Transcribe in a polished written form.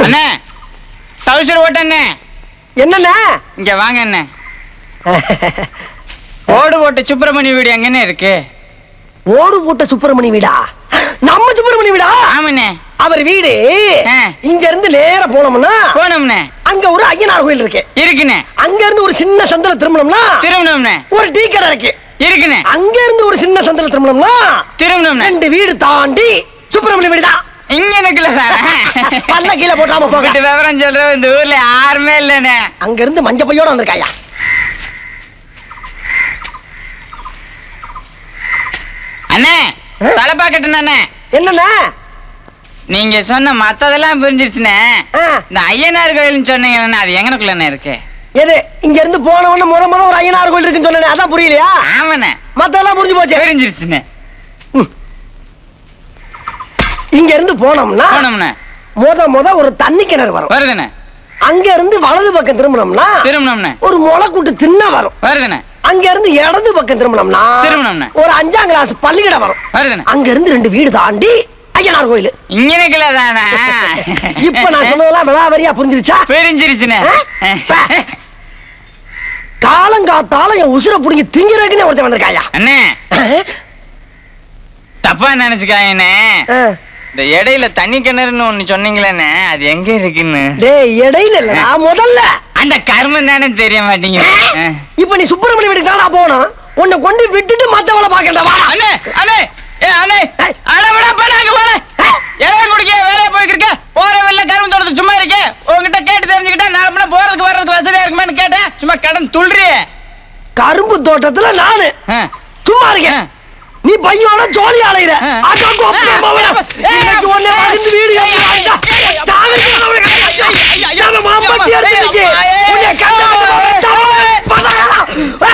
அண்ணே டவுசர் ஓட்ட அண்ணே. என்னண்ணே? இங்க வாங்க அண்ணே. ஓடு போட்ட சுப்பிரமணிய வீடு எங்கன்னு இருக்கு? ஓடு போட்ட சுப்பிரமணிய வீடா? நம்ம சுப்பிரமணிய வீடா? ஆமாண்ணே. அவர் வீடு இங்க இருந்து நேர போனோம்னா அங்க ஒரு ஐயனார் கோயில் இருக்கு. இருக்குண்ணே. அங்க இருந்து ஒரு சின்ன சந்தல திரும்பணும்னா ஒரு டீ கடை இருக்கு. இருக்குண்ணே. அங்க இருந்து ஒரு சின்ன சந்தல திரும்பணும்னா 2 வீடு தாண்டி சுப்பிரமணிய வீடு தான். இங்க இருக்குல்ல சார். பல்ல கீழே போட்டாம போக. விவரம் சொல்ற இந்த ஊர்ல யாருமே இல்லண்ணே. அங்க இருந்து மஞ்ச பையோட வந்திருக்காயா? அண்ணே தலைப்பா கட்டுனே. என்னண்ணே? நீங்க சொன்ன மத்ததெல்லாம் புரிஞ்சிருச்சுனே. இந்த ஐயனார் கோயில்னு சொன்னீங்க, அது எங்கனக்குள்ளே இருக்கு? எது? இங்க இருந்து போனவன முத ஒரு ஐயனார் கோயில் இருக்குன்னு சொன்னேன், அதான் புரியலையா? ஆமாண்ணே. மத்ததெல்லாம் புரிஞ்சு போச்சு. புரிஞ்சிருச்சுனே. இங்க இருந்து போனோம்னா முத ஒரு தண்ணி கிணறு வரும். வருதுண்ணே. அங்க இருந்து வலது பக்கம் திரும்பணும்னா ஒரு முளைக்கூட்டு திண்ணை வரும். வருதுண்ணே. அங்க இருந்து இடது பக்கம் திரும்பணும்னா ஒரு 5ஆம் கிளாஸ் பள்ளிக்கூடம் வரும். வருதுண்ணே. அங்க இருந்து 2 வீடு தாண்டி ஐயனார் கோயில். இங்க இருக்குல்லதானே. இப்ப நான் சொன்னதெல்லாம் விளாவரியா புரிஞ்சிருச்சா? புரிஞ்சிருச்சுனே. காலங்காத்தால என் உசுரை புடிங்கி திங்கிறதுக்குன்னு ஒருத்தன் வந்திருக்காயா? அண்ணே தப்பா நினைச்சுக்காயண்ணே. இந்த இடையில தண்ணி கிணறுன்னு ஒண்ணு சொன்னீங்களே, அது எங்க இருக்குன்னு? இடையில இல்ல, முதல்ல அந்த கர்மம் தானே தெரிய மாட்டீங்க. இப்ப நீ சுப்பிரமணிய வீட்டுக்கு தானா போனோம்? உன்னை கொண்டு விட்டுட்டு மத்தவளை பாக்கண்டா? அண்ணே அண்ணே அண்ணே இடம் குடிக்க வேலையை போய்க்கிருக்க. போற வெளில கரும்பு தோட்டத்து சும்மா இருக்கு. உங்ககிட்ட கேட்டு தெரிஞ்சுக்கிட்டா நான் போறதுக்கு வர்றதுக்கு வசதியா இருக்குமான்னு கேட்டேன். சும்மா கடன் துள்றிய. கரும்பு தோட்டத்துல நானு சும்மா இருக்கேன். நீ பையோட ஜோலி அலையிற. வீடு